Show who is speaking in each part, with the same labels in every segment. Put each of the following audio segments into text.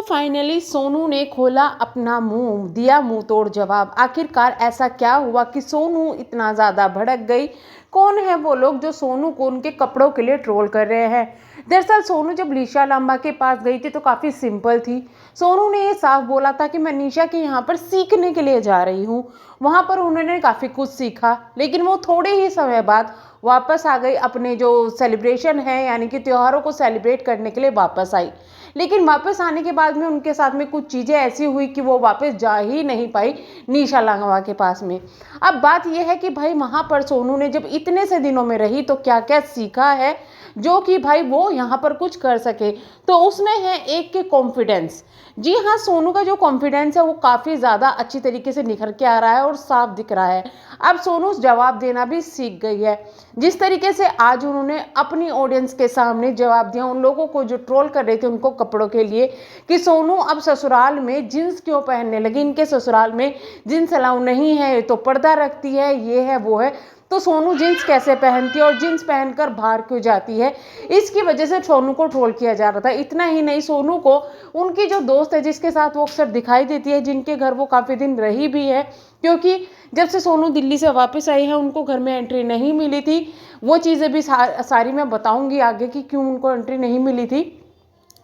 Speaker 1: Finally Sonu ने खोला अपना मुंह, दिया मुंह तोड़ जवाब। आखिरकार ऐसा क्या हुआ कि सोनू इतना ज़्यादा भड़क गई? कौन है वो लोग जो सोनू को उनके कपड़ों के लिए ट्रोल कर रहे हैं? दरअसल सोनू जब निशा लांबा के पास गई थी तो काफ़ी सिंपल थी। सोनू ने ये साफ बोला था कि मैं निशा के यहाँ पर सीखने के लिए जा रही हूँ। वहाँ पर उन्होंने काफ़ी कुछ सीखा, लेकिन वो थोड़े ही समय बाद वापस आ गई, अपने जो सेलिब्रेशन है यानी कि त्योहारों को सेलिब्रेट करने के लिए वापस आई। लेकिन वापस आने के बाद में उनके साथ में कुछ चीज़ें ऐसी हुई कि वो वापस जा ही नहीं पाई निशा लांगवा के पास में। अब बात यह है कि भाई वहाँ पर सोनू ने जब इतने से दिनों में रही तो क्या क्या सीखा है जो कि भाई वो यहाँ पर कुछ कर सके। तो उसमें है एक के कॉन्फिडेंस। जी हाँ, सोनू का जो कॉन्फिडेंस है वो काफ़ी ज़्यादा अच्छी तरीके से निखर के आ रहा है और साफ दिख रहा है। अब सोनू जवाब देना भी सीख गई है। जिस तरीके से आज उन्होंने अपनी ऑडियंस के सामने जवाब दिया उन लोगों को जो ट्रोल कर रहे थे उनको कपड़ों के लिए, कि सोनू अब ससुराल में जींस क्यों पहनने लगी, इनके ससुराल में जींस अलाउ नहीं है, तो पर्दा रखती है, ये है वो है, तो सोनू जींस कैसे पहनती है और जींस पहनकर बाहर क्यों जाती है। इसकी वजह से सोनू को ट्रोल किया जा रहा था। इतना ही नहीं, सोनू को उनकी जो दोस्त है जिसके साथ वो अक्सर दिखाई देती है, जिनके घर वो काफ़ी दिन रही भी है, क्योंकि जब से सोनू दिल्ली से वापस आई है उनको घर में एंट्री नहीं मिली थी। वो चीज़ें भी सारी मैं बताऊंगी आगे कि क्यों उनको एंट्री नहीं मिली थी।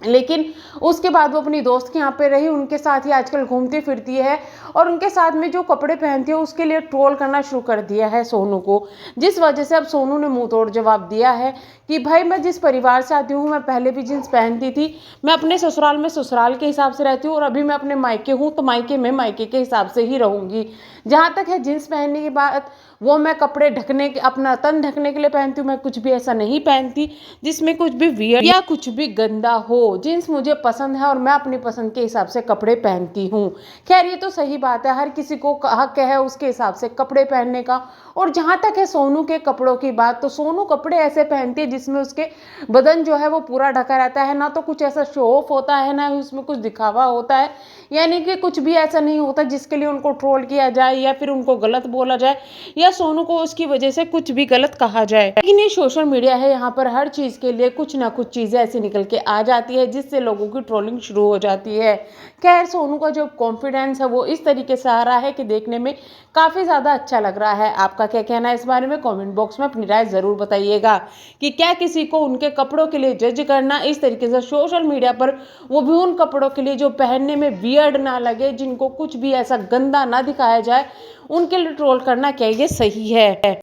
Speaker 1: लेकिन उसके बाद वो अपनी दोस्त के यहाँ पे रही, उनके साथ ही आजकल घूमती फिरती है और उनके साथ में जो कपड़े पहनती है उसके लिए ट्रोल करना शुरू कर दिया है सोनू को। जिस वजह से अब सोनू ने मुंह तोड़ जवाब दिया है कि भाई मैं जिस परिवार से आती हूँ, मैं पहले भी जींस पहनती थी, मैं अपने ससुराल में ससुराल के हिसाब से रहती हूँ और अभी मैं अपने मायके हूँ तो मायके में मायके के हिसाब से ही रहूँगी। जहाँ तक है जींस पहनने की बात, वो मैं कपड़े ढकने के, अपना तन ढकने के लिए पहनती हूँ। मैं कुछ भी ऐसा नहीं पहनती जिसमें कुछ भी वियर या कुछ भी गंदा हो। जीन्स मुझे पसंद है और मैं अपनी पसंद के हिसाब से कपड़े पहनती हूँ। खैर ये तो सही बात है, हर किसी को हक है उसके हिसाब से कपड़े पहनने का। और जहाँ तक है सोनू के कपड़ों की बात, तो सोनू कपड़े ऐसे पहनती है जिसमें उसके बदन जो है वो पूरा ढका रहता है, ना तो कुछ ऐसा शो ऑफ होता है ना उसमें कुछ दिखावा होता है। यानी कि कुछ भी ऐसा नहीं होता जिसके लिए उनको ट्रोल किया जाए या फिर उनको गलत बोला जाए या सोनू को उसकी वजह से कुछ भी गलत कहा जाए। लेकिन ये सोशल मीडिया है, यहाँ पर हर चीज़ के लिए कुछ ना कुछ चीज़ें ऐसी निकल के आ जाती है जिससे लोगों की ट्रोलिंग शुरू हो जाती है। खैर सोनू का जो कॉन्फिडेंस है वो इस तरीके से आ रहा है कि देखने में काफ़ी ज़्यादा अच्छा लग रहा है। आपका क्या कहना है इस बारे में? कमेंट बॉक्स में अपनी राय ज़रूर बताइएगा कि क्या किसी को उनके कपड़ों के लिए जज करना इस तरीके से सोशल मीडिया पर, वो भी उन कपड़ों के लिए जो पहनने में वियर्ड ना लगे, जिनको कुछ भी ऐसा गंदा ना दिखाया जाए, उनके लिए ट्रोल करना क्या ये सही है?